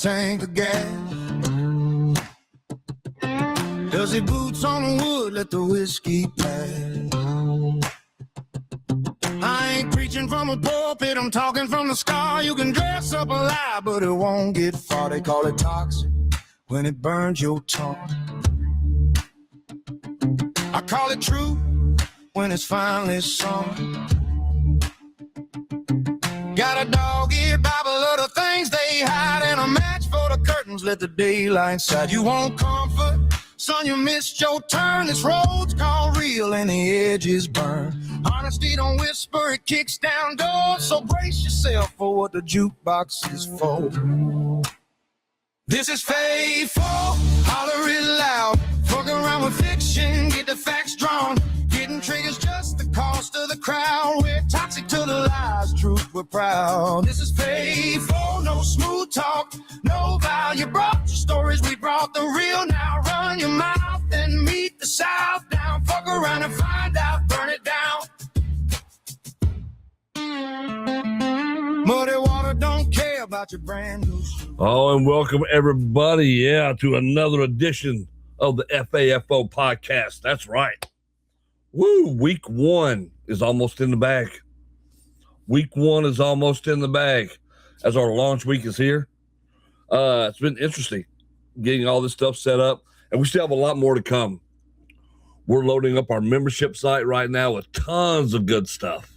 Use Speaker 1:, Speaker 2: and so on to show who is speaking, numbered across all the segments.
Speaker 1: tank of gas. Does he boots on the wood, let the whiskey pass? I ain't preaching from a pulpit, I'm talking from the scar. You can dress up a lie, but it won't get far. They call it toxic when it burns your tongue. I call it true when it's finally sung. Got a dog-eared Bible of the things they hide, and a match for the curtains, let the daylight inside. You want comfort? Son, you missed your turn. This road's called real and the edges burn. Honesty don't whisper, it kicks down doors. So brace yourself for what the jukebox is for. This is FAFO, holler it loud. Fuck around with fiction, get the facts drawn. Getting triggers just the cost of the crowd. We're toxic to the lies, truth we're proud. This is FAFO, no smooth talk, no vow. You brought your stories, we brought the real. Now run your mouth and meet the South down. Fuck around and find out, burn it down. Muddy water don't care about your brand new shoes.
Speaker 2: Oh, and welcome everybody, to another edition of the FAFO Podcast. That's right. Woo, week one is almost in the bag. Week one is almost in the bag as our launch week is here. It's been interesting getting all this stuff set up, and we still have a lot more to come. We're loading up our membership site right now with tons of good stuff.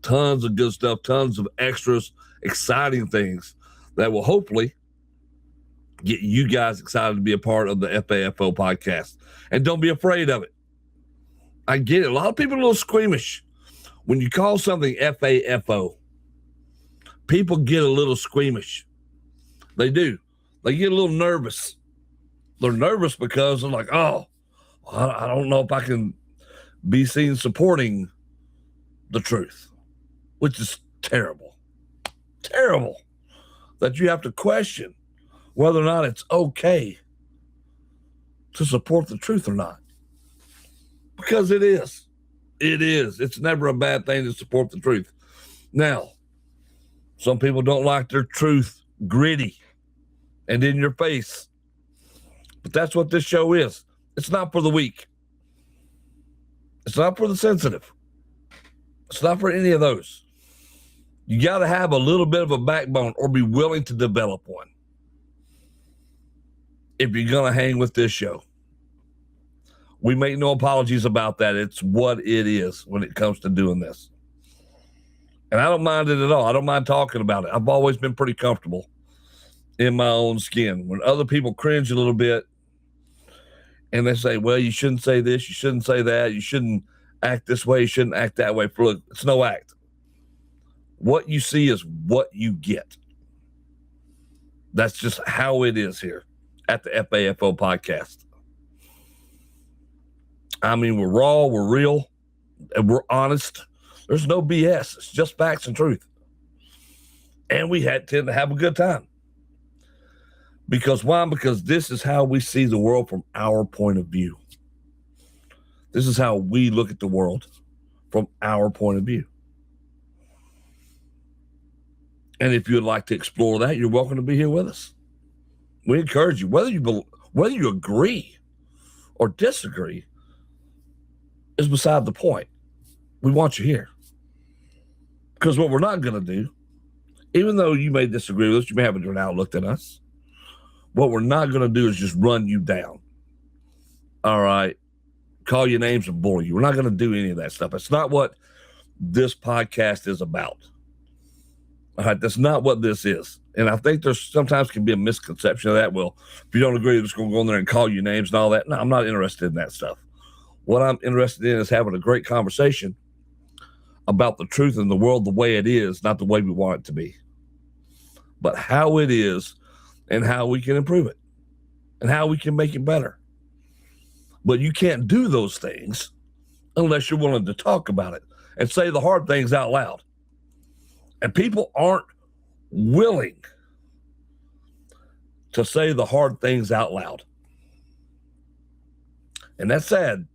Speaker 2: Tons of good stuff, tons of extras, exciting things that will hopefully get you guys excited to be a part of the FAFO podcast. And don't be afraid of it. I get it. A lot of people are a little squeamish. When you call something FAFO, people get a little squeamish. They do. They get a little nervous. They're nervous because they're like, oh, I don't know if I can be seen supporting the truth, which is terrible. Terrible that you have to question whether or not it's okay to support the truth or not. Because it is. It is. It's never a bad thing to support the truth. Now, some people don't like their truth gritty and in your face. But that's what this show is. It's not for the weak. It's not for the sensitive. It's not for any of those. You got to have a little bit of a backbone or be willing to develop one if you're going to hang with this show. We make no apologies about that. It's what it is when it comes to doing this. And I don't mind it at all. I don't mind talking about it. I've always been pretty comfortable in my own skin. When other people cringe a little bit and they say, well, you shouldn't say this, you shouldn't say that, you shouldn't act this way, you shouldn't act that way. Look, it's no act. What you see is what you get. That's just how it is here at the FAFO podcast. I mean, we're raw, we're real, and we're honest. There's no BS. It's just facts and truth. And we tend to have a good time. Because why? Because this is how we see the world from our point of view. This is how we look at the world from our point of view. And if you'd like to explore that, you're welcome to be here with us. We encourage you, whether you agree or disagree, is beside the point. We want you here. Because what we're not going to do, even though you may disagree with us, you may have a different outlook than us, what we're not going to do is just run you down. All right? Call you names and bully you. We're not going to do any of that stuff. It's not what this podcast is about. All right? That's not what this is. And I think there's sometimes can be a misconception of that. Well, if you don't agree, I'm just going to go in there and call you names and all that. No, I'm not interested in that stuff. What I'm interested in is having a great conversation about the truth in the world the way it is, not the way we want it to be, but how it is and how we can improve it and how we can make it better. But you can't do those things unless you're willing to talk about it and say the hard things out loud. And people aren't willing to say the hard things out loud. And that's sad.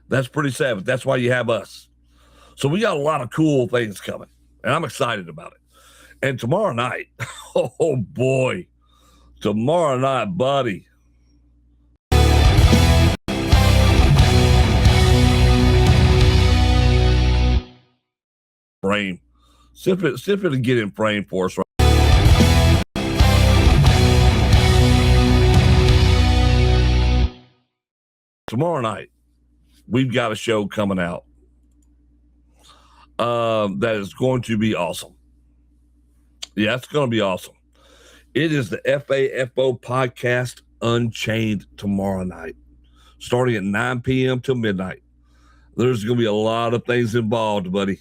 Speaker 2: That's pretty sad, but that's why you have us. So we got a lot of cool things coming, and I'm excited about it. And tomorrow night, oh boy, tomorrow night, buddy. Frame. Sip it and get in frame for us. Right? Tomorrow night, we've got a show coming out that is going to be awesome. Yeah, it's going to be awesome. It is the FAFO Podcast Unchained tomorrow night, starting at 9 p.m. till midnight. There's going to be a lot of things involved, buddy.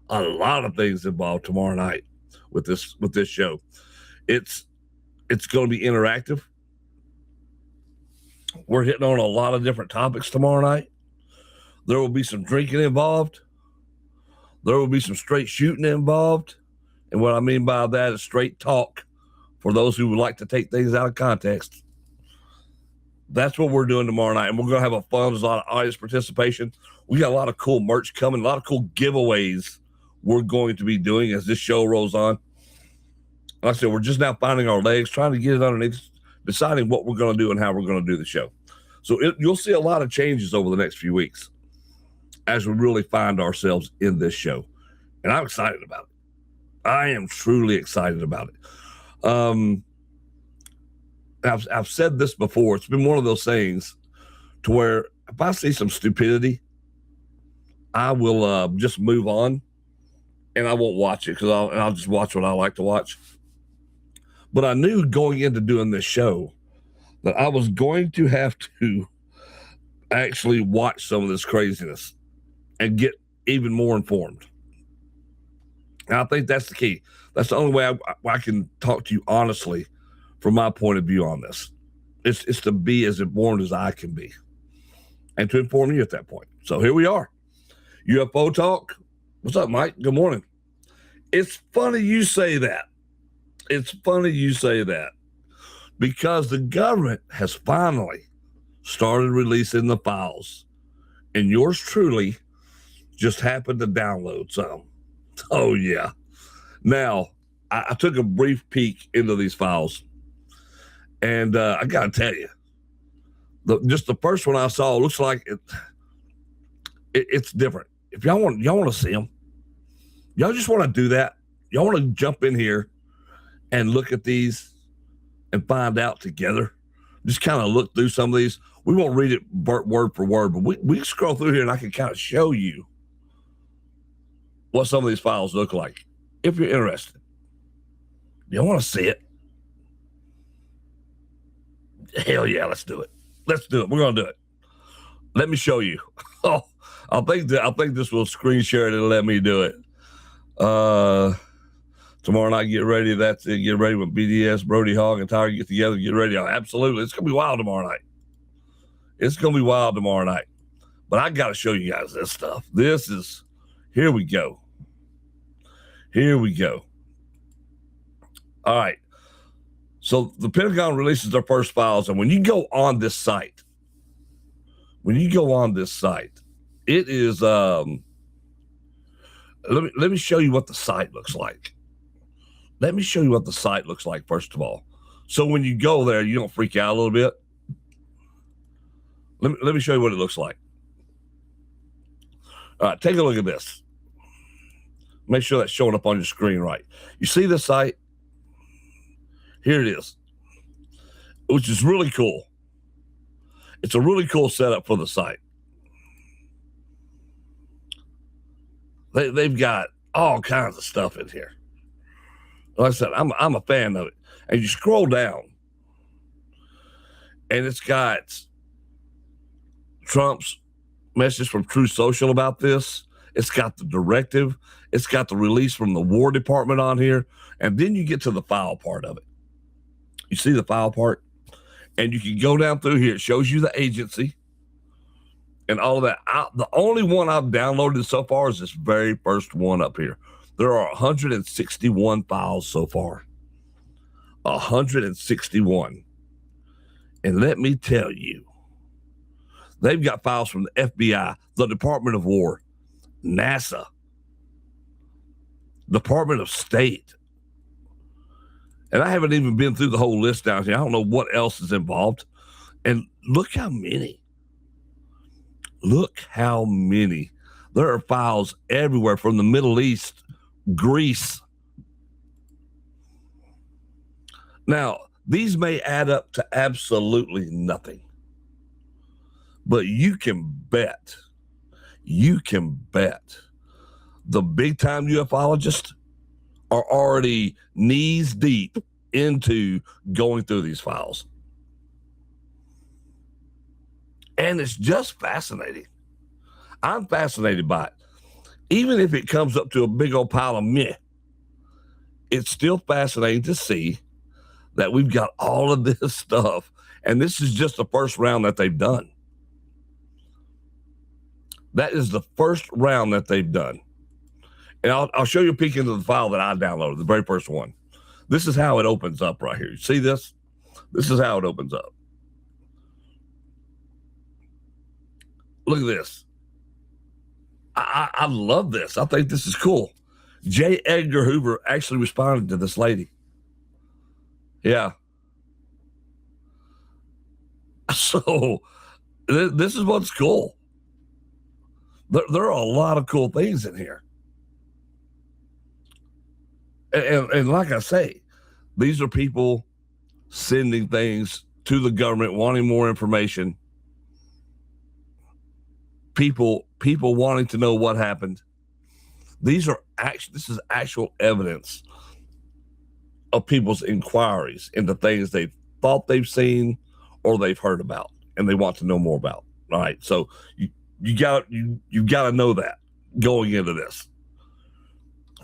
Speaker 2: A lot of things involved tomorrow night with this show. It's going to be interactive. We're hitting on a lot of different topics tomorrow night. There will be some drinking involved. There will be some straight shooting involved. And what I mean by that is straight talk for those who would like to take things out of context. That's what we're doing tomorrow night. And we're going to have a fun. There's a lot of audience participation. We got a lot of cool merch coming, a lot of cool giveaways we're going to be doing as this show rolls on. Like I said, we're just now finding our legs, trying to get it underneath, deciding what we're going to do and how we're going to do the show. So you'll see a lot of changes over the next few weeks as we really find ourselves in this show. And I'm excited about it. I am truly excited about it. I've said this before. It's been one of those things to where if I see some stupidity, I will just move on and I won't watch it because I'll just watch what I like to watch. But I knew going into doing this show that I was going to have to actually watch some of this craziness and get even more informed. And I think that's the key. That's the only way I can talk to you honestly from my point of view on this. It's to be as informed as I can be and to inform you at that point. So here we are. UFO Talk. What's up, Mike? Good morning. It's funny you say that. It's funny you say that because the government has finally started releasing the files, and yours truly just happened to download some. Oh, yeah. Now, I took a brief peek into these files, and I got to tell you, just the first one I saw looks like it's different. If y'all want to see them, y'all just want to do that. Y'all want to jump in here and look at these and find out together. Just kind of look through some of these. We won't read it word for word, but we can scroll through here and I can kind of show you what some of these files look like if you're interested. You want to see it? Hell yeah, let's do it. Let's do it. We're going to do it. Let me show you. Oh, I think this will screen share it and let me do it. Tomorrow night, get ready. That's it. Get ready with BDS, Brody Hogg, and Tiger get together. Get ready. Oh, absolutely. It's going to be wild tomorrow night. It's going to be wild tomorrow night. But I got to show you guys this stuff. Here we go. Here we go. All right. So the Pentagon releases their first files. And when you go on this site, it is, let me show you what the site looks like. Let me show you what the site looks like, first of all. So when you go there, you don't freak out a little bit. Let me show you what it looks like. All right, take a look at this. Make sure that's showing up on your screen right. You see this site? Here it is, which is really cool. It's a really cool setup for the site. They've got all kinds of stuff in here. Like I said, I'm a fan of it. And you scroll down, and it's got Trump's message from True Social about this. It's got the directive. It's got the release from the War Department on here. And then you get to the file part of it. You see the file part? And you can go down through here. It shows you the agency and all of that. The only one I've downloaded so far is this very first one up here. There are 161 files so far. 161. And let me tell you, they've got files from the FBI, the Department of War, NASA, Department of State. And I haven't even been through the whole list down here. I don't know what else is involved. And look how many. Look how many. There are files everywhere from the Middle East, Greece. Now, these may add up to absolutely nothing. But you can bet the big time ufologists are already knees deep into going through these files. And it's just fascinating. I'm fascinated by it. Even if it comes up to a big old pile of meh, it's still fascinating to see that we've got all of this stuff. And this is just the first round that they've done. That is the first round that they've done. And I'll show you a peek into the file that I downloaded, the very first one. This is how it opens up right here. You see this? This is how it opens up. Look at this. I love this. I think this is cool. J. Edgar Hoover actually responded to this lady. Yeah. So this is what's cool. There are a lot of cool things in here. And like I say, these are people sending things to the government, wanting more information. People wanting to know what happened. This is actual evidence of people's inquiries into things they thought they've seen or they've heard about, and they want to know more about. All right, so you got to know that going into this.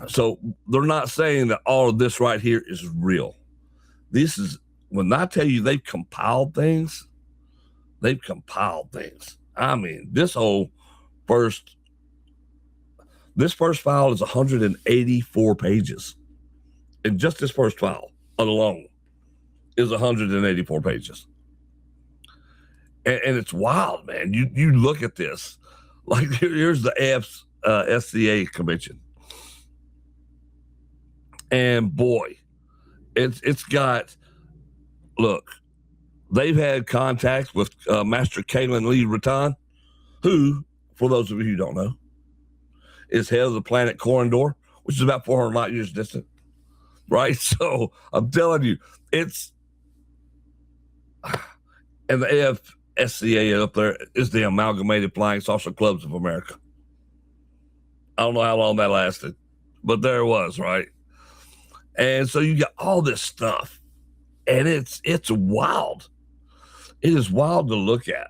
Speaker 2: So they're not saying that all of this right here is real. This is, when I tell you they've compiled things. I mean, this first file is 184 pages. And just this first file alone is 184 pages. And it's wild, man. You look at this. Like, here's the SCA convention. And boy, it's got, look, they've had contact with Master Kalen Lee Rattan, who, for those of you who don't know, is head of the planet Corridor, which is about 400 light years distant. Right? So I'm telling you, it's, and the AFSCA up there is the Amalgamated Flying Saucer Clubs of America. I don't know how long that lasted, but there it was, right? And so you got all this stuff, and it's wild. It is wild to look at.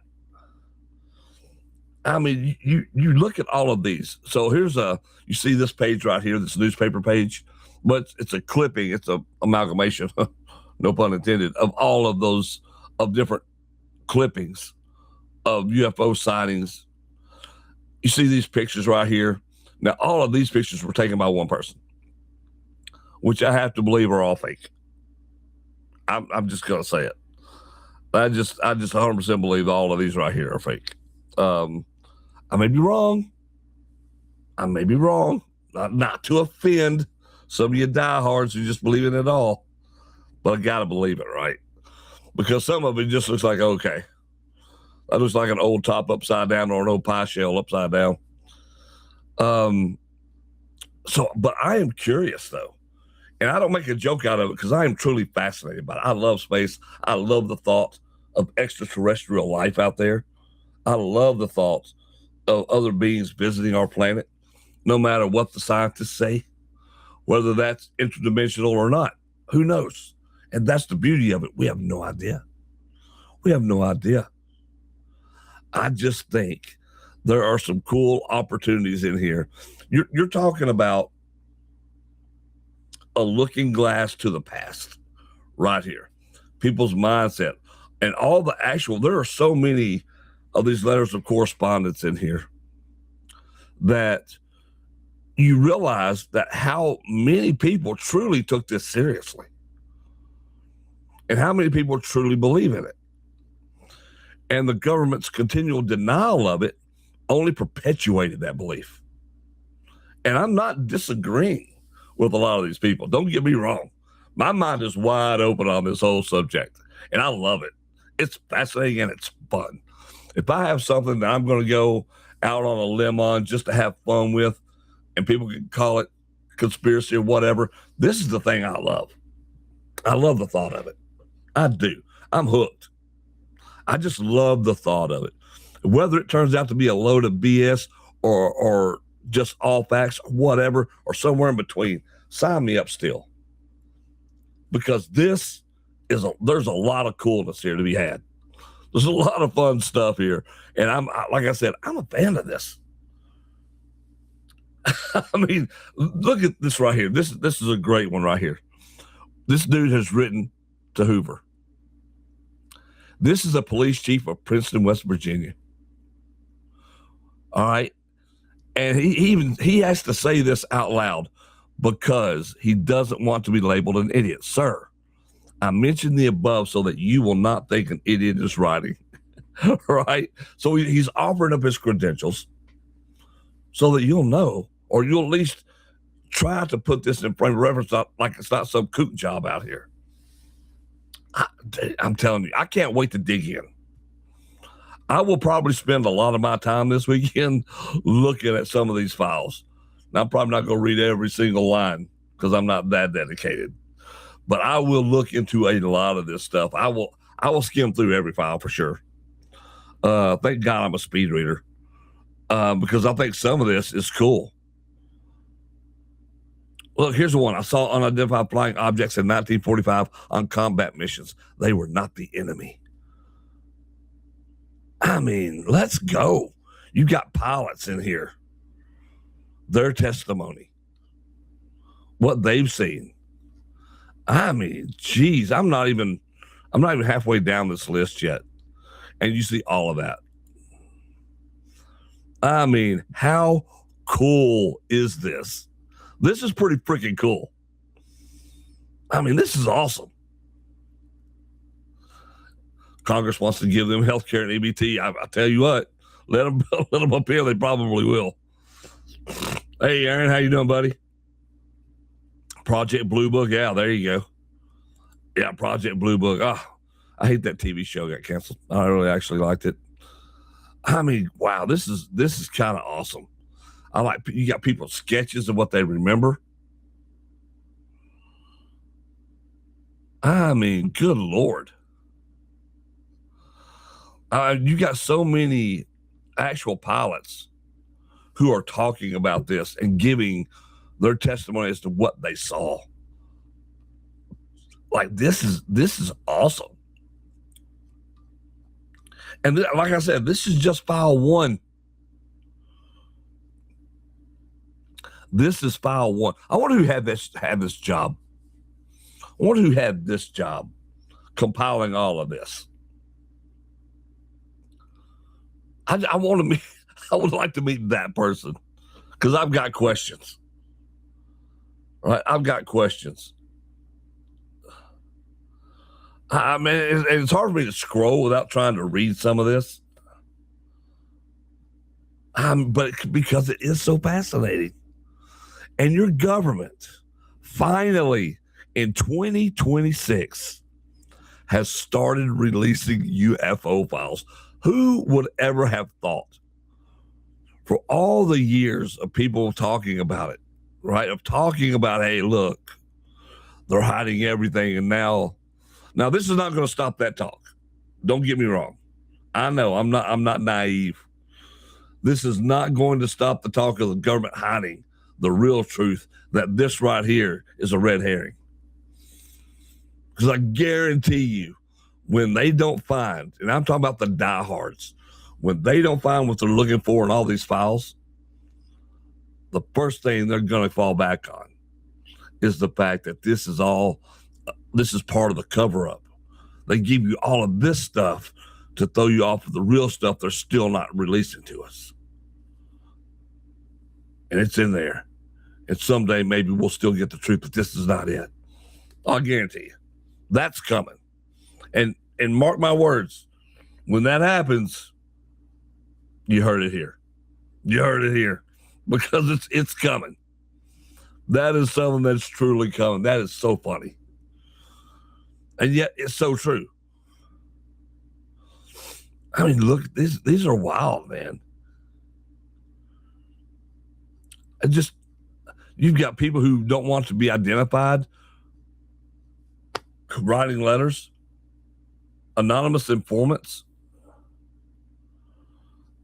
Speaker 2: I mean, you look at all of these. So you see this page right here, this newspaper page, but it's a clipping. It's a amalgamation, no pun intended, of all of those, of different clippings of UFO sightings. You see these pictures right here. Now, all of these pictures were taken by one person, which I have to believe are all fake. I'm just going to say it. I just 100% believe all of these right here are fake. I may be wrong. Not to offend some of you diehards who just believe in it all, but I got to believe it, right? Because some of it just looks like, okay, that looks like an old top upside down or an old pie shell upside down. But I am curious, though. And I don't make a joke out of it because I am truly fascinated by it. I love space. I love the thought of extraterrestrial life out there. I love the thoughts of other beings visiting our planet, no matter what the scientists say, whether that's interdimensional or not. Who knows? And that's the beauty of it. We have no idea. I just think there are some cool opportunities in here. You're talking about a looking glass to the past right here. People's mindset and all the there are so many of these letters of correspondence in here that you realize that how many people truly took this seriously and how many people truly believe in it. And the government's continual denial of it only perpetuated that belief. And I'm not disagreeing with a lot of these people. Don't get me wrong. My mind is wide open on this whole subject, and I love it. It's fascinating and it's fun. If I have something that I'm going to go out on a limb on just to have fun with, and people can call it conspiracy or whatever, this is the thing I love. I love the thought of it. I do. I'm hooked. I just love the thought of it. Whether it turns out to be a load of BS or just all facts or whatever, or somewhere in between, sign me up still. Because there's a lot of coolness here to be had. There's a lot of fun stuff here. And like I said, I'm a fan of this. I mean, look at this right here. This is a great one right here. This dude has written to Hoover. This is a police chief of Princeton, West Virginia. All right. And he has to say this out loud because he doesn't want to be labeled an idiot. Sir, I mentioned the above so that you will not think an idiot is writing. Right? So he's offering up his credentials so that you'll know, or you'll at least try to put this in frame of reference, like it's not some kook job out here. I'm telling you, I can't wait to dig in. I will probably spend a lot of my time this weekend looking at some of these files. Now, I'm probably not going to read every single line because I'm not that dedicated, but I will look into a lot of this stuff. I will skim through every file for sure. Thank God I'm a speed reader because I think some of this is cool. Look, here's the one. I saw unidentified flying objects in 1945 on combat missions. They were not the enemy. I mean, let's go. You got pilots in here. Their testimony. What they've seen. I mean, geez, I'm not even halfway down this list yet. And you see all of that. I mean, how cool is this? This is pretty freaking cool. I mean, this is awesome. Congress wants to give them health care and EBT. I tell you what, let them up here. They probably will. Hey, Aaron, how you doing, buddy? Project Blue Book. Yeah, there you go. Yeah, Project Blue Book. Oh, I hate that TV show got canceled. I really actually liked it. I mean, wow, this is kind of awesome. I like, you got people's sketches of what they remember. I mean, good Lord. You got so many actual pilots who are talking about this and giving their testimony as to what they saw. Like, this is awesome. And like I said, this is just file 1. This is file 1. I wonder who had this job. I wonder who had this job compiling all of this. I would like to meet that person because I've got questions. Right? I've got questions. I mean, it's hard for me to scroll without trying to read some of this. But because it is so fascinating. And your government finally in 2026 has started releasing UFO files. Who would ever have thought, for all the years of people talking about it, right? Of talking about, hey, look, they're hiding everything. And now this is not going to stop that talk. Don't get me wrong. I know I'm not naive. This is not going to stop the talk of the government hiding the real truth, that this right here is a red herring. Because I guarantee you, when they don't find, and I'm talking about the diehards, when they don't find what they're looking for in all these files, the first thing they're going to fall back on is the fact that this is part of the cover-up. They give you all of this stuff to throw you off of the real stuff they're still not releasing to us. And it's in there. And someday maybe we'll still get the truth, but this is not it. I'll guarantee you. That's coming. And mark my words, when that happens, you heard it here. You heard it here. Because it's coming. That is something that's truly coming. That is so funny. And yet it's so true. I mean, look, these are wild, man. You've got people who don't want to be identified writing letters, anonymous informants.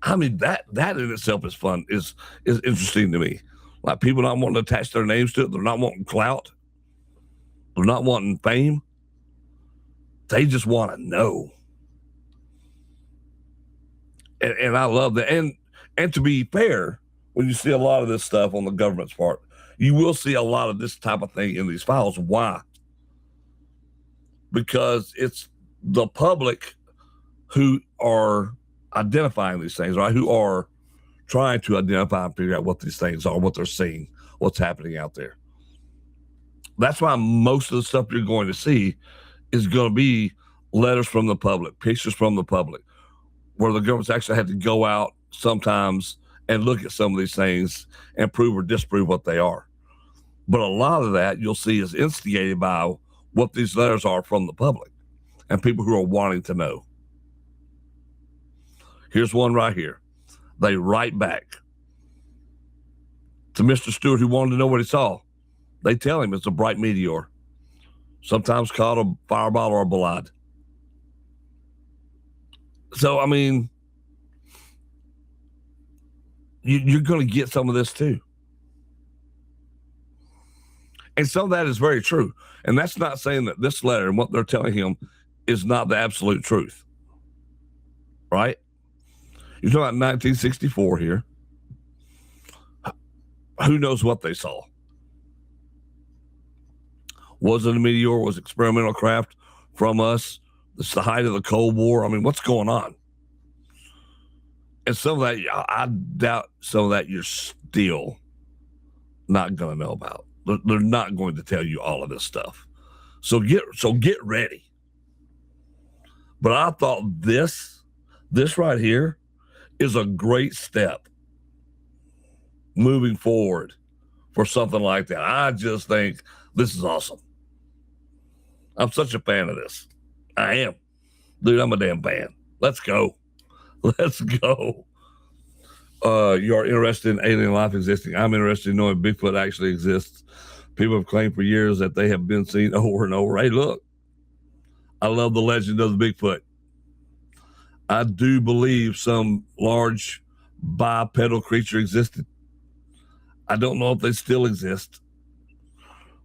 Speaker 2: I mean, that in itself is fun, is interesting to me. Like people not wanting to attach their names to it. They're not wanting clout. They're not wanting fame. They just want to know. And I love that. And to be fair, when you see a lot of this stuff on the government's part, you will see a lot of this type of thing in these files. Why? Because it's the public who are identifying these things, right? Who are trying to identify and figure out what these things are, what they're seeing, what's happening out there. That's why most of the stuff you're going to see is going to be letters from the public, pictures from the public, where the government's actually had to go out sometimes and look at some of these things and prove or disprove what they are. But a lot of that you'll see is instigated by what these letters are from the public and people who are wanting to know. Here's one right here. They write back to Mr. Stewart, who wanted to know what he saw. They tell him it's a bright meteor, sometimes called a fireball or a bolide. So, I mean, you're going to get some of this too. And some of that is very true. And that's not saying that this letter and what they're telling him is not the absolute truth. Right? You're talking about 1964 here. Who knows what they saw? Was it a meteor? Was it experimental craft from us? It's the height of the Cold War. I mean, what's going on? And some of that, I doubt some of that you're still not going to know about. They're not going to tell you all of this stuff. So get ready. But I thought this right here is a great step moving forward for something like that. I just think this is awesome. I'm such a fan of this. I am. Dude, I'm a damn fan. Let's go. Let's go. You are interested in alien life existing. I'm interested in knowing Bigfoot actually exists. People have claimed for years that they have been seen over and over. Hey, look, I love the legend of the Bigfoot. I do believe some large bipedal creature existed. I don't know if they still exist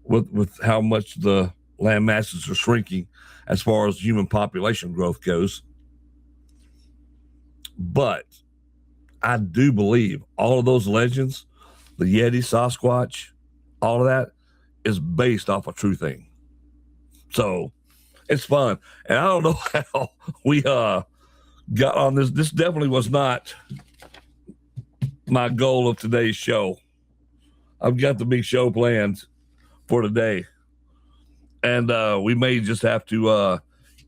Speaker 2: with how much the land masses are shrinking as far as human population growth goes. But I do believe all of those legends, the Yeti, Sasquatch, all of that is based off a true thing. So it's fun. And I don't know how we got on this. This definitely was not my goal of today's show. I've got the big show planned for today. And we may just have to,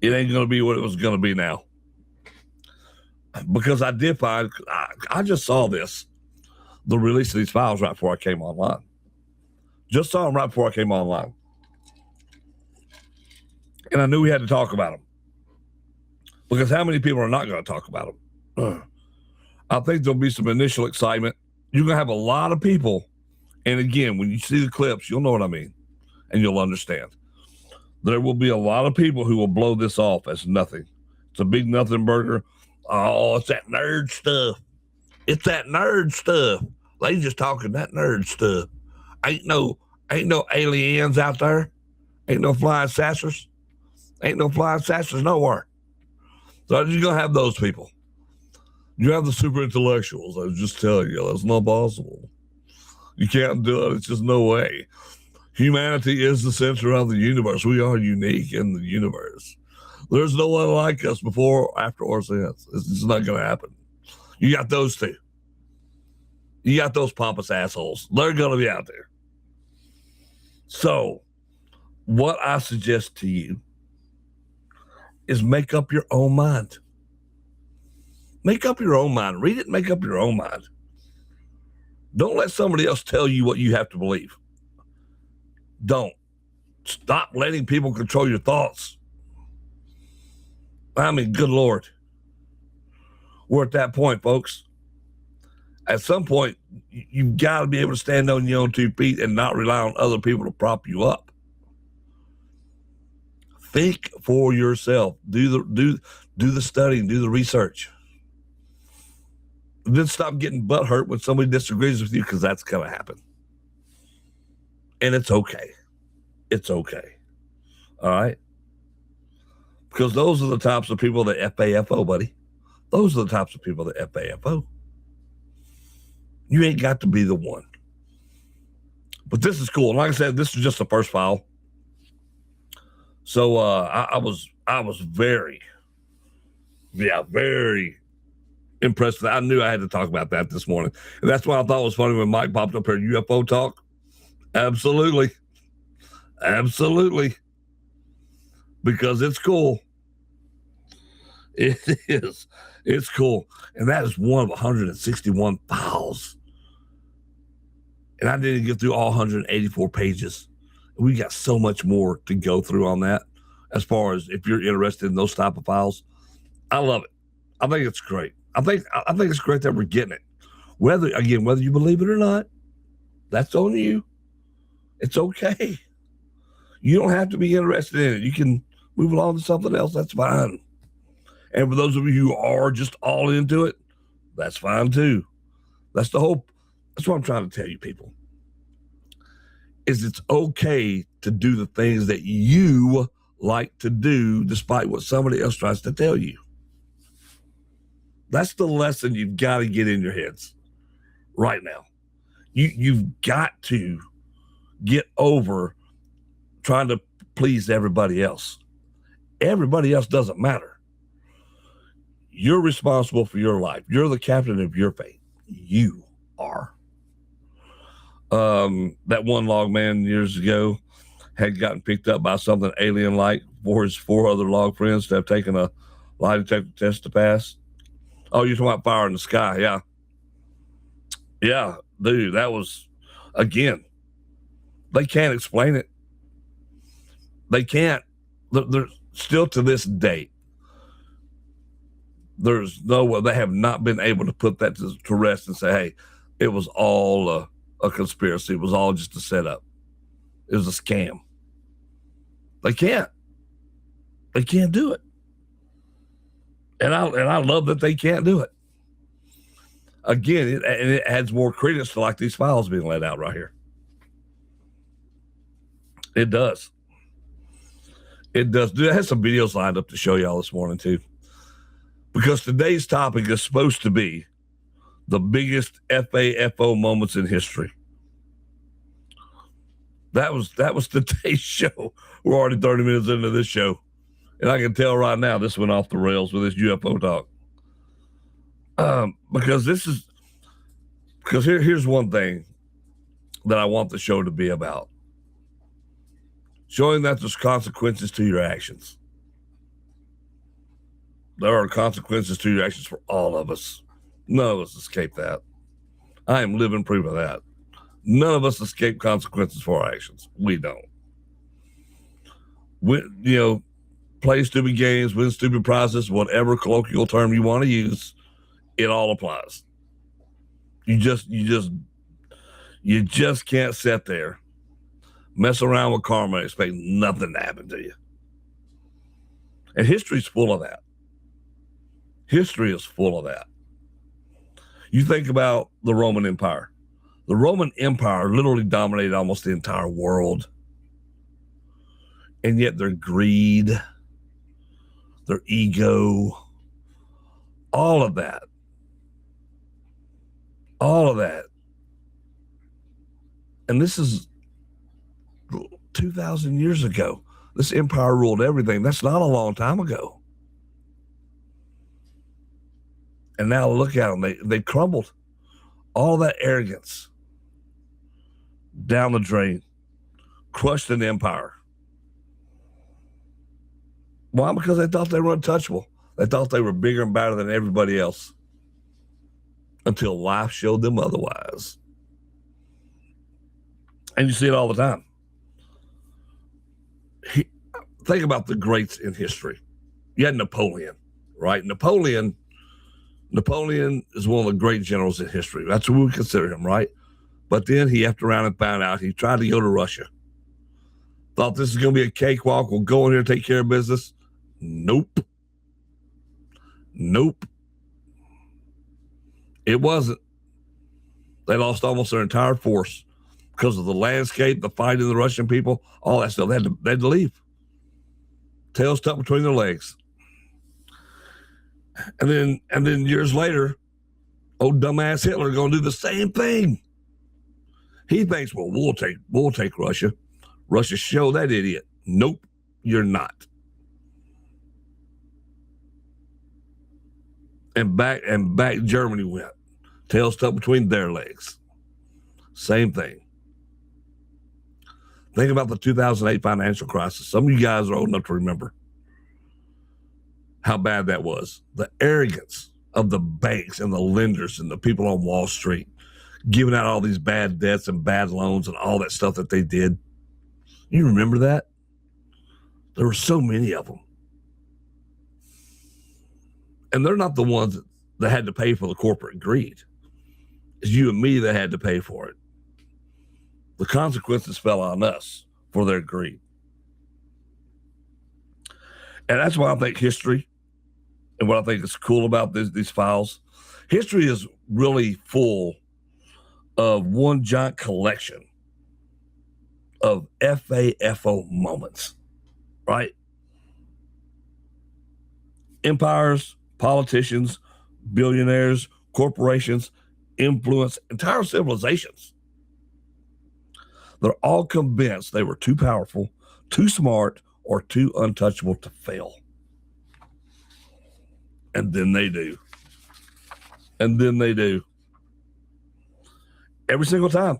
Speaker 2: it ain't going to be what it was going to be now. Because I did find, I just saw the release of these files right before I came online. Just saw them right before I came online. And I knew we had to talk about them. Because how many people are not going to talk about them? I think there'll be some initial excitement. You're going to have a lot of people. And again, when you see the clips, you'll know what I mean. And you'll understand. There will be a lot of people who will blow this off as nothing. It's a big nothing burger. Oh, it's that nerd stuff. It's that nerd stuff. They just talking that nerd stuff. Ain't no aliens out there. Ain't no flying saucers. Ain't no flying saucers nowhere. So you're going to have those people. You have the super intellectuals. I was just telling you, that's not possible. You can't do it. It's just no way. Humanity is the center of the universe. We are unique in the universe. There's no one like us before, after, or since. It's just not going to happen. You got those two. You got those pompous assholes. They're going to be out there. So, what I suggest to you is make up your own mind. Make up your own mind. Read it and make up your own mind. Don't let somebody else tell you what you have to believe. Don't. Stop letting people control your thoughts. I mean, good Lord. We're at that point, folks. At some point, you've got to be able to stand on your own 2 feet and not rely on other people to prop you up. Think for yourself. Do the studying, do the research. Then stop getting butthurt when somebody disagrees with you, because that's going to happen. And it's okay. It's okay. All right? Because those are the types of people that FAFO, buddy. Those are the types of people that FAFO. You ain't got to be the one. But this is cool. And like I said, this is just the first file. So I was very impressed with that. I knew I had to talk about that this morning. And that's why I thought it was funny when Mike popped up here, UFO talk. Absolutely. Absolutely. Because it's cool. It is. It's cool. And that is one of 161 files. And I didn't get through all 184 pages. We got so much more to go through on that. As far as if you're interested in those type of files, I love it. I think it's great. I think it's great that we're getting it. Whether you believe it or not, that's on you. It's okay. You don't have to be interested in it. You can move along to something else. That's fine. And for those of you who are just all into it, that's fine too. That's what I'm trying to tell you, people. Is it's okay to do the things that you like to do despite what somebody else tries to tell you. That's the lesson you've got to get in your heads right now. You've got to get over trying to please everybody else. Everybody else doesn't matter. You're responsible for your life. You're the captain of your fate. You are. That one log man years ago had gotten picked up by something alien-like for his 4 other log friends to have taken a lie detector test to pass. Oh, you're talking about fire in the sky. Yeah. Yeah, dude, that was, again, they can't explain it. They can't. There's still to this date, there's no way, they have not been able to put that to rest and say, hey, it was all a conspiracy. It was all just a setup. It was a scam. They can't. They can't do it. And I love that they can't do it. Again, it adds more credence to like these files being let out right here. It does. It does. Dude, I had some videos lined up to show y'all this morning too. Because today's topic is supposed to be the biggest FAFO moments in history. That was today's show. We're already 30 minutes into this show. And I can tell right now this went off the rails with this UFO talk. Because here's one thing that I want the show to be about. Showing that there's consequences to your actions. There are consequences to your actions for all of us. None of us escape that. I am living proof of that. None of us escape consequences for our actions. We don't. Play stupid games, win stupid prizes, whatever colloquial term you want to use, it all applies. You just can't sit there, mess around with karma, and expect nothing to happen to you. And history's full of that. History is full of that. You think about the Roman Empire. The Roman Empire literally dominated almost the entire world. And yet their greed, their ego, all of that. And this is 2,000 years ago. This empire ruled everything. That's not a long time ago. And now look at them. They crumbled. All that arrogance down the drain, crushed an empire. Why? Because they thought they were untouchable. They thought they were bigger and better than everybody else until life showed them otherwise. And you see it all the time. Think about the greats in history. You had Napoleon, right? Napoleon is one of the great generals in history. That's what we consider him, right? But then he effed around and found out he tried to go to Russia. Thought this is going to be a cakewalk. We'll go in here, take care of business. Nope. It wasn't. They lost almost their entire force because of the landscape, the fight of the Russian people, all that stuff. They had to leave. Tails tucked between their legs. And then years later, old dumbass Hitler going to do the same thing. He thinks, well, we'll take Russia. Russia show that idiot. Nope, you're not. And back Germany went. Tails tucked between their legs. Same thing. Think about the 2008 financial crisis. Some of you guys are old enough to remember how bad that was. The arrogance of the banks and the lenders and the people on Wall Street giving out all these bad debts and bad loans and all that stuff that they did. You remember that? There were so many of them. And they're not the ones that had to pay for the corporate greed. It's you and me that had to pay for it. The consequences fell on us for their greed. And that's why I think history, and what I think is cool about these files, history is really full of one giant collection of FAFO moments, right? Empires, politicians, billionaires, corporations influence entire civilizations. They're all convinced they were too powerful, too smart, or too untouchable to fail. And then they do. Every single time.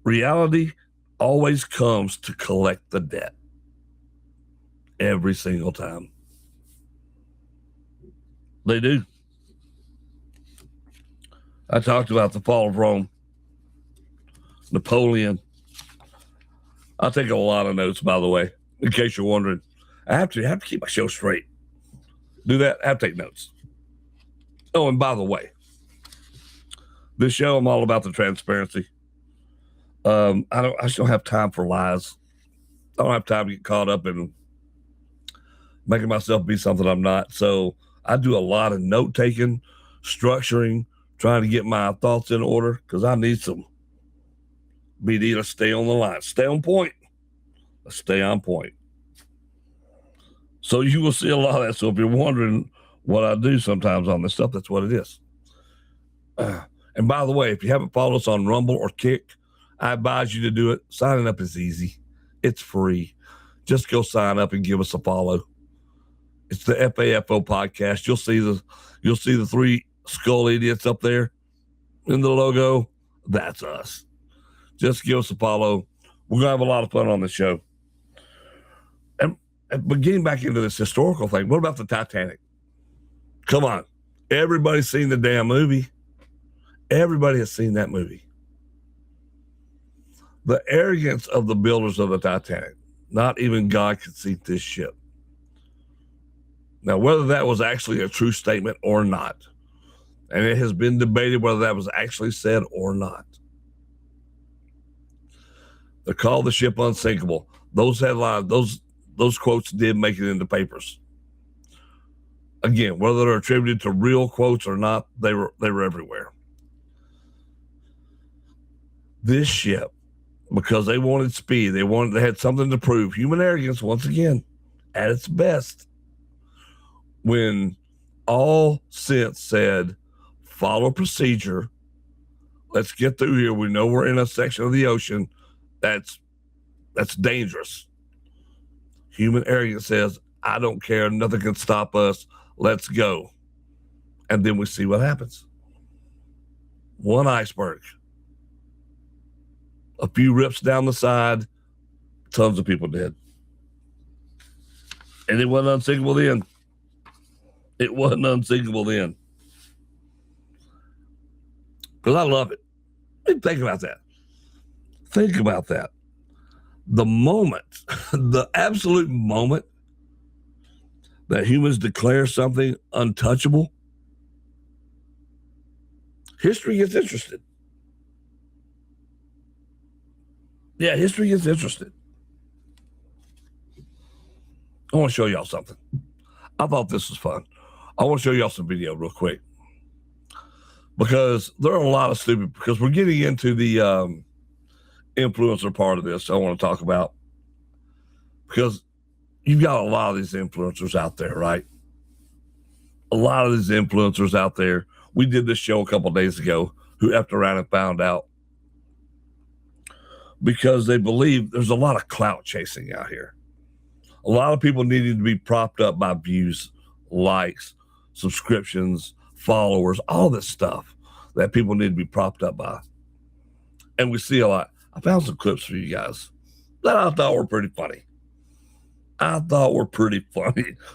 Speaker 2: Reality always comes to collect the debt. Every single time. They do. I talked about the fall of Rome, Napoleon. I'll take a lot of notes, by the way, in case you're wondering. I have to keep my show straight. Do that. I have to take notes. Oh, and by the way, this show, I'm all about the transparency. I just don't have time for lies. I don't have time to get caught up in making myself be something I'm not. So I do a lot of note taking, structuring, trying to get my thoughts in order because I need some BD to stay on the line, stay on point. Stay on point. So you will see a lot of that. So if you're wondering what I do sometimes on this stuff, that's what it is. And by the way, if you haven't followed us on Rumble or Kick, I advise you to do it. Signing up is easy. It's free. Just go sign up and give us a follow. It's the FAFO Podcast. You'll see the three skull idiots up there in the logo. That's us. Just give us a follow. We're going to have a lot of fun on the show. But getting back into this historical thing, what about the Titanic? Come on. Everybody's seen the damn movie. Everybody has seen that movie. The arrogance of the builders of the Titanic. Not even God could sink this ship. Now, whether that was actually a true statement or not, and it has been debated whether that was actually said or not. They called the ship unsinkable. Those headlines, those quotes did make it into papers. Again, whether they're attributed to real quotes or not, they were everywhere. This ship, because they wanted speed, they had something to prove. Human arrogance, once again, at its best. When all sense said, follow procedure, let's get through here. We know we're in a section of the ocean that's dangerous. Human arrogance says, I don't care, nothing can stop us, let's go. And then we see what happens. One iceberg. A few rips down the side, tons of people dead. And it wasn't unsinkable then. It wasn't unsinkable then. Because I love it. Think about that. Think about that. The moment, the absolute moment that humans declare something untouchable, history gets interested. Yeah, history gets interested. I want to show y'all something. I thought this was fun. I want to show y'all some video real quick. Because there are a lot of stupid, because we're getting into the influencer part of this I want to talk about. Because you've got a lot of these influencers out there, right? A lot of these influencers out there. We did this show a couple of days ago, who effed around and found out. Because they believe there's a lot of clout chasing out here. A lot of people needing to be propped up by views, likes, subscriptions, followers, all this stuff that people need to be propped up by. And we see a lot. I found some clips for you guys that I thought were pretty funny.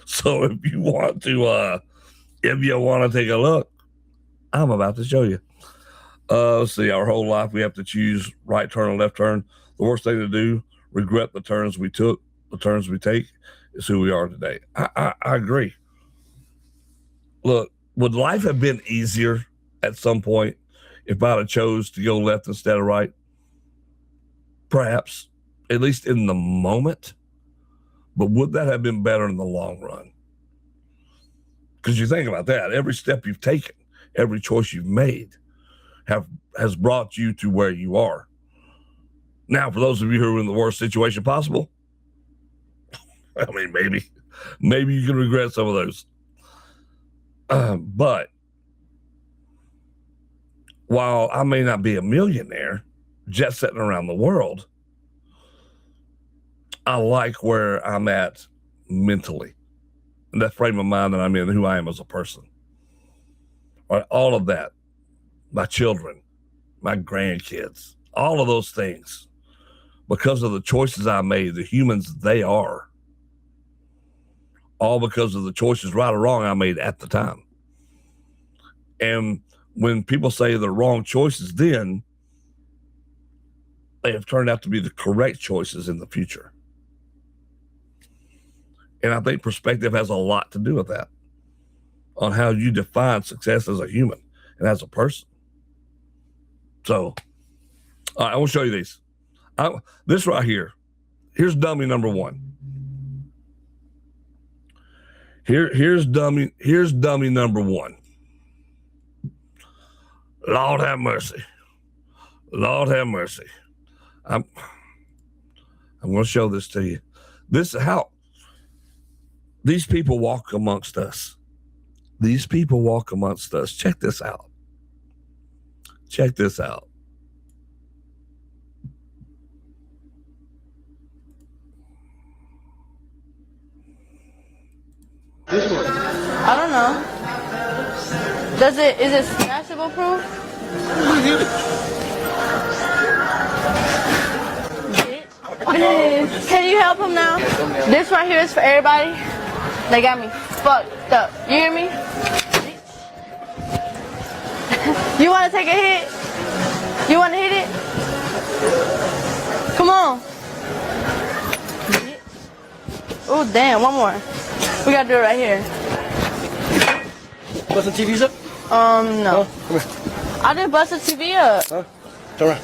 Speaker 2: So if you want to take a look, I'm about to show you. Let's see, our whole life we have to choose right turn or left turn. The worst thing to do, regret the turns we took. The turns we take is who we are today. I agree. Look, would life have been easier at some point if I'd have chose to go left instead of right? Perhaps, at least in the moment. But would that have been better in the long run? Because you think about that, every step you've taken, every choice you've made has brought you to where you are. Now, for those of you who are in the worst situation possible, I mean, maybe you can regret some of those. But while I may not be a millionaire, jet setting around the world, I like where I'm at mentally, and that frame of mind that I'm in, who I am as a person. Right, all of that, my children, my grandkids, all of those things, because of the choices I made, the humans they are, all because of the choices, right or wrong, I made at the time. And when people say the wrong choices then, they have turned out to be the correct choices in the future. And I think perspective has a lot to do with that, on how you define success as a human and as a person. So, all right, I want to show you these. This right here, here's dummy number one. Here's dummy number one. Lord have mercy. Lord have mercy. I'm going to show this to you. This is how these people walk amongst us. These people walk amongst us. Check this out. Check this out.
Speaker 3: I don't know. Is it smashable proof? Can you help him now? This right here is for everybody. They got me fucked up. You hear me? You want to take a hit? You want to hit it? Come on. Oh, damn. One more. We got to do it right here.
Speaker 4: Bust the TVs up?
Speaker 3: No.
Speaker 4: Oh, come here.
Speaker 3: I didn't bust the TV up.
Speaker 4: Huh? Turn around.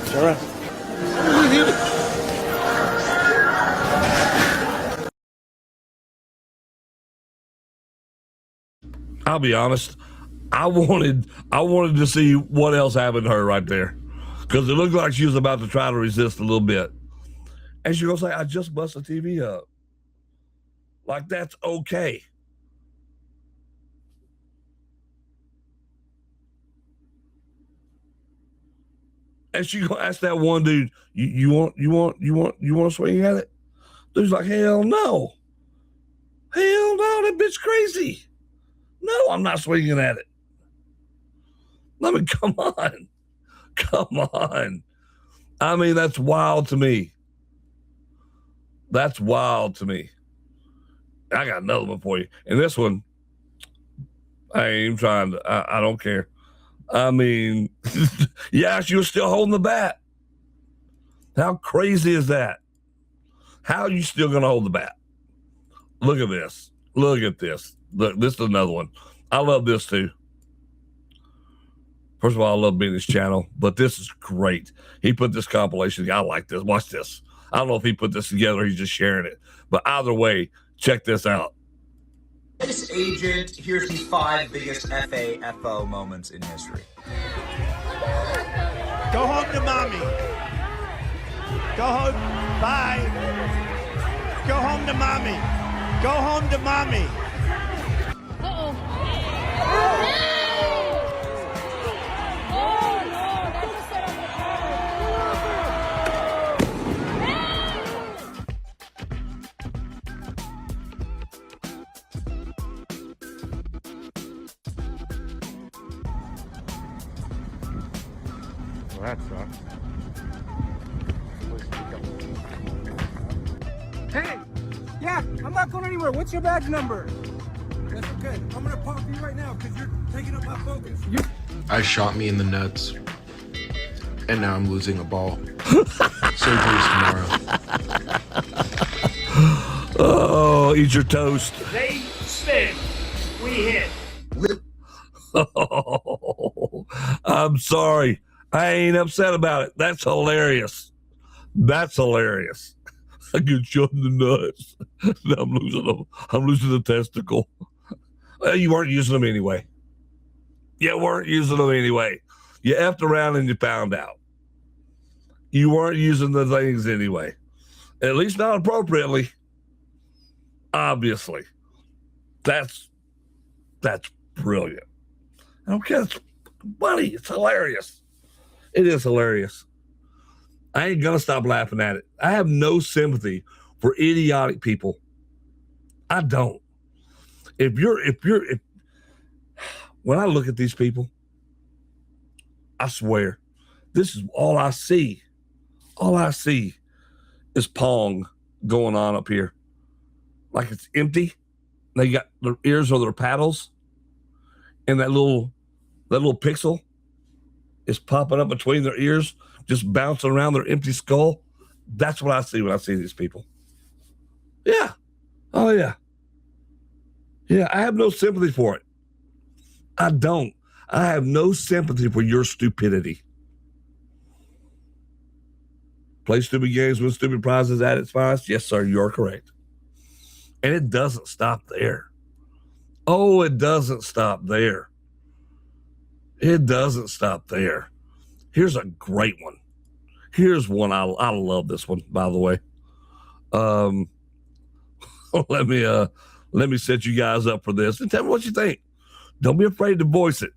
Speaker 4: Turn around.
Speaker 2: I'll be honest. I wanted to see what else happened to her right there, because it looked like she was about to try to resist a little bit, and she goes like, "I just bust the TV up." Like, that's okay. And she gonna ask that one dude, "You want to swing at it?" Dude's like, "Hell no, that bitch crazy. No, I'm not swinging at it." I mean, come on. I mean, that's wild to me. That's wild to me. I got another one for you. And this one, I ain't even trying to, I don't care. I mean, yeah, she was still holding the bat. How crazy is that? How are you still going to hold the bat? Look at this. Look at this. Look, this is another one. I love this too. First of all, I love being his channel, but this is great. He put this compilation. I like this. Watch this. I don't know if he put this together or he's just sharing it. But either way, check this out.
Speaker 5: This agent, here's the 5 biggest FAFO moments in history.
Speaker 6: Go home to mommy. Go home. Bye. Go home to mommy. Go home to mommy.
Speaker 4: Well, that sucks.
Speaker 7: Hey! Yeah, I'm not going anywhere. What's your badge number? That's okay. I'm gonna pop you right now because you're taking up my focus.
Speaker 8: I shot me in the nuts, and now I'm losing a ball. Surgery's tomorrow.
Speaker 2: Oh, eat your toast.
Speaker 6: They spin. We hit.
Speaker 2: Oh, I'm sorry. I ain't upset about it. That's hilarious. That's hilarious. I get shot in the nuts. I'm losing the testicle. Well, you weren't using them anyway. You weren't using them anyway. You effed around and you found out. You weren't using the things anyway. At least not appropriately. Obviously. That's brilliant. I don't care. It's funny. It's hilarious. It is hilarious. I ain't gonna stop laughing at it. I have no sympathy for idiotic people. I don't. If when I look at these people, I swear, this is all I see. All I see is Pong going on up here. Like it's empty. They got their ears or their paddles, and that little pixel is popping up between their ears, just bouncing around their empty skull. That's what I see when I see these people. Yeah. Oh, yeah. Yeah, I have no sympathy for it. I don't. I have no sympathy for your stupidity. Play stupid games, win stupid prizes at its finest. Yes, sir, you're correct. And it doesn't stop there. Oh, it doesn't stop there. It doesn't stop there. Here's a great one. Here's one. I love this one, by the way. Let me set you guys up for this and tell me what you think. Don't be afraid to voice it.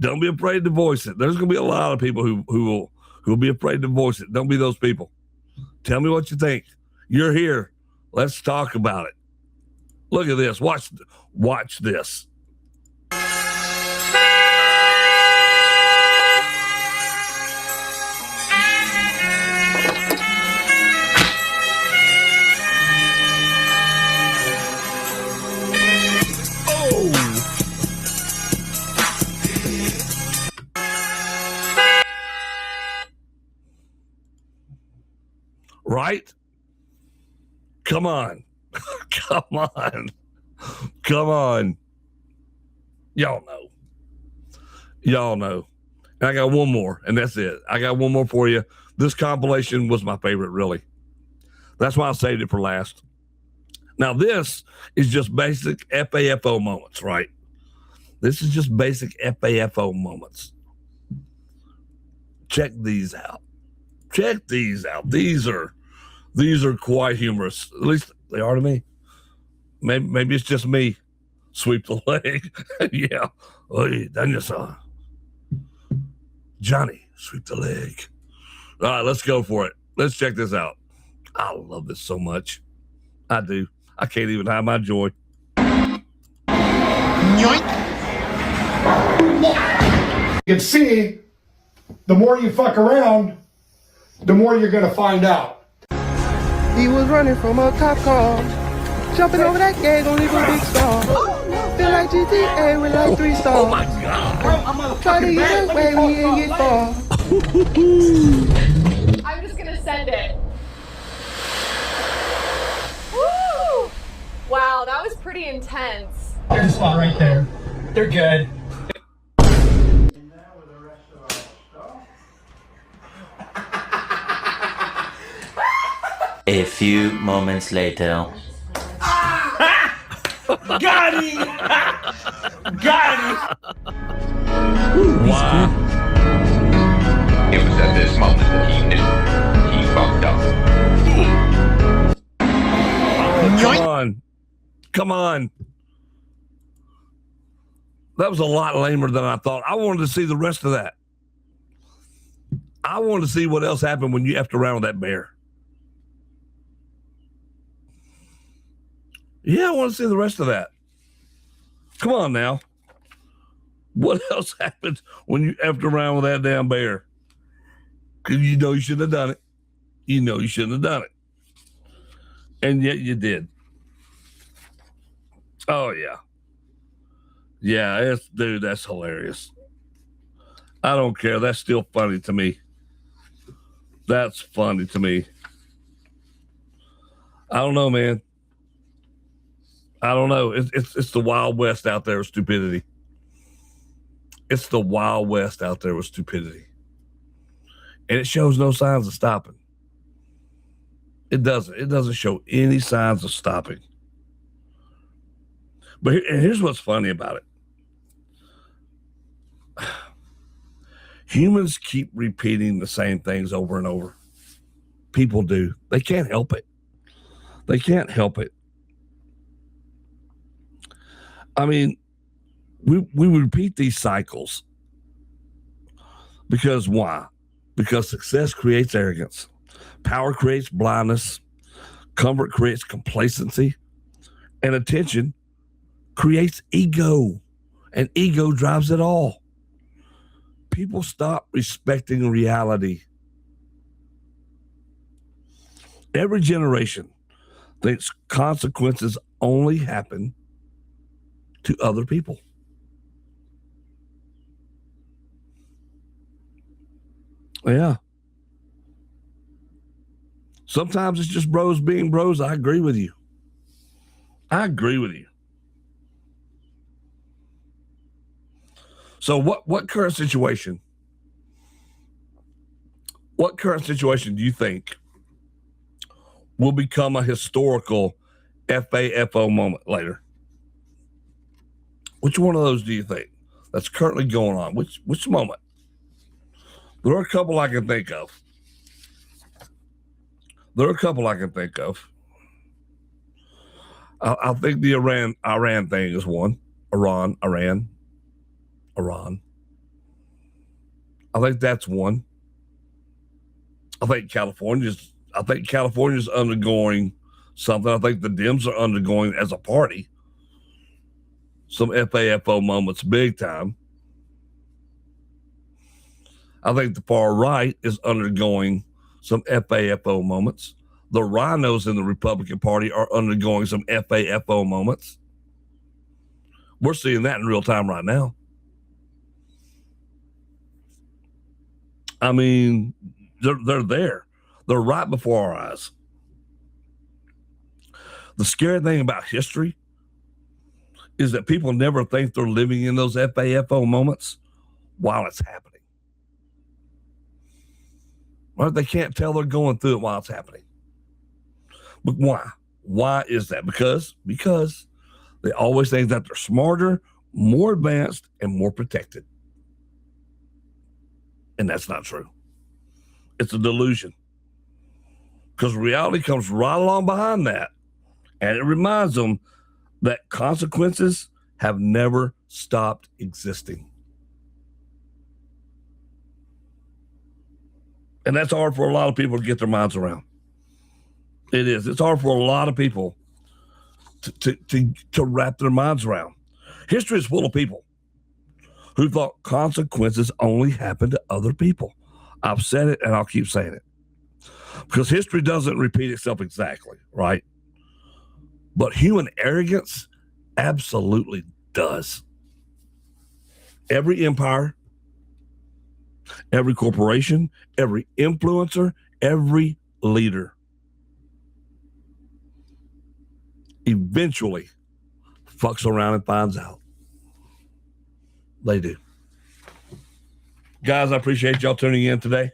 Speaker 2: Don't be afraid to voice it. There's going to be a lot of people who will be afraid to voice it. Don't be those people. Tell me what you think. You're here. Let's talk about it. Look at this. Watch this. Right? Come on. Come on. Come on. Y'all know. Y'all know. And I got one more, and that's it. I got one more for you. This compilation was my favorite, really. That's why I saved it for last. Now, this is just basic FAFO moments, right? This is just basic FAFO moments. Check these out. Check these out. These are quite humorous. At least they are to me. Maybe it's just me. Sweep the leg. Yeah. Oye, Daniel-san. Johnny, sweep the leg. All right, let's go for it. Let's check this out. I love this so much. I do. I can't even hide my joy.
Speaker 9: Yoink. You can see, the more you fuck around, the more you're going to find out.
Speaker 10: He was running from a cop car, jumping over that gate, gonna leave a big star. Feel like GTA with like 3 stars.
Speaker 2: Oh my God.
Speaker 10: Try to get that way, we ain't get far.
Speaker 3: I'm just gonna send it. Woo!
Speaker 11: Wow, that was pretty intense.
Speaker 12: There's a spot right there. They're good.
Speaker 13: A few moments later.
Speaker 12: Got him! Got him!
Speaker 2: Wow.
Speaker 14: It was at this moment that he knew he fucked up.
Speaker 2: Come on. Come on. That was a lot lamer than I thought. I wanted to see the rest of that. I wanted to see what else happened when you effed around with that bear. Yeah, I want to see the rest of that. Come on now. What else happened when you effed around with that damn bear? Because you know you shouldn't have done it. You know you shouldn't have done it. And yet you did. Oh, yeah. Yeah, dude, that's hilarious. I don't care. That's still funny to me. That's funny to me. I don't know, man. I don't know. It's the Wild West out there with stupidity. It's the Wild West out there with stupidity. And it shows no signs of stopping. It doesn't. It doesn't show any signs of stopping. But here's what's funny about it. Humans keep repeating the same things over and over. People do. They can't help it. They can't help it. I mean, we repeat these cycles because why? Because success creates arrogance. Power creates blindness. Comfort creates complacency. And attention creates ego. And ego drives it all. People stop respecting reality. Every generation thinks consequences only happen to other people. Yeah. Sometimes it's just bros being bros. I agree with you. I agree with you. So what current situation do you think will become a historical FAFO moment later? Which one of those do you think that's currently going on? Which moment? There are a couple I can think of. I think the Iran thing is one. Iran. I think that's one. I think California's undergoing something. I think the Dems are undergoing as a party some FAFO moments big time. I think the far right is undergoing some FAFO moments. The rhinos in the Republican Party are undergoing some FAFO moments. We're seeing that in real time right now. I mean, they're there. They're right before our eyes. The scary thing about history is that people never think they're living in those FAFO moments while it's happening. Right? They can't tell they're going through it while it's happening. But why? Why is that? Because they always think that they're smarter, more advanced, and more protected. And that's not true. It's a delusion. Because reality comes right along behind that. And it reminds them that consequences have never stopped existing. And that's hard for a lot of people to get their minds around. It is. It's hard for a lot of people to wrap their minds around. History is full of people who thought consequences only happen to other people. I've said it and I'll keep saying it. Because history doesn't repeat itself exactly, right? But human arrogance absolutely does. Every empire, every corporation, every influencer, every leader eventually fucks around and finds out. They do. Guys, I appreciate y'all tuning in today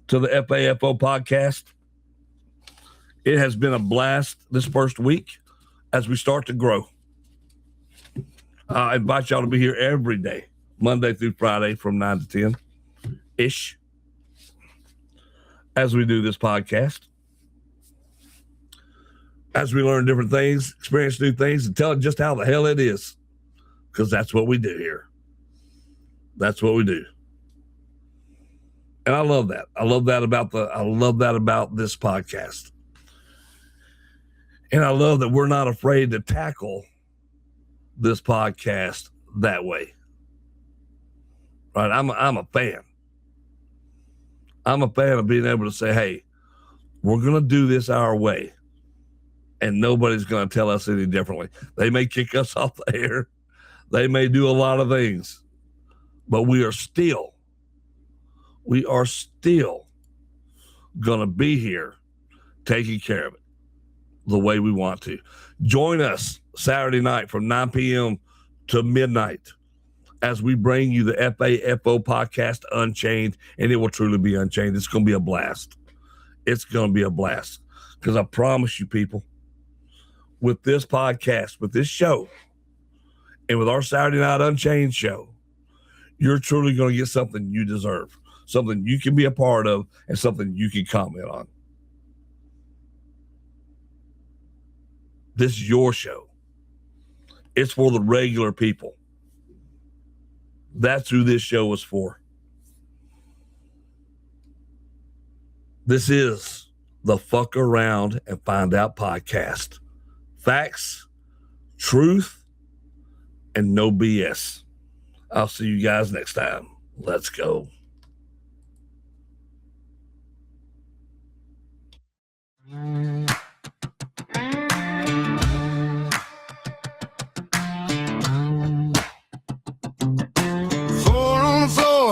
Speaker 2: to the FAFO podcast. It has been a blast this first week as we start to grow. I invite y'all to be here every day, Monday through Friday from 9 to 10-ish, as we do this podcast. As we learn different things, experience new things, and tell it just how the hell it is. Because that's what we do here. That's what we do. And I love that. I love that about this podcast. And I love that we're not afraid to tackle this podcast that way. Right? I'm a fan. I'm a fan of being able to say, hey, we're going to do this our way. And nobody's going to tell us any differently. They may kick us off the air. They may do a lot of things. But we are still going to be here taking care of it the way we want to. Join us Saturday night from 9 p.m. to midnight as we bring you the FAFO podcast Unchained, and it will truly be unchained. It's going to be a blast. It's going to be a blast because I promise you, people, with this podcast, with this show, and with our Saturday Night Unchained show, you're truly going to get something you deserve, something you can be a part of, and something you can comment on. This is your show. It's for the regular people. That's who this show is for. This is the Fuck Around and Find Out podcast. Facts, truth, and no BS. I'll see you guys next time. Let's go.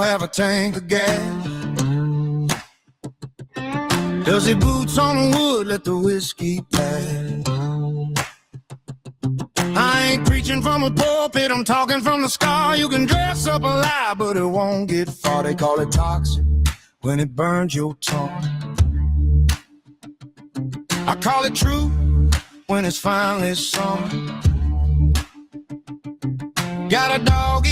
Speaker 1: Have a tank of gas. Does he boots on the wood, let the whiskey pass? I ain't preaching from a pulpit, I'm talking from the scar. You can dress up a lie, but it won't get far. They call it toxic when it burns your tongue. I call it true when it's finally summer. Got a dog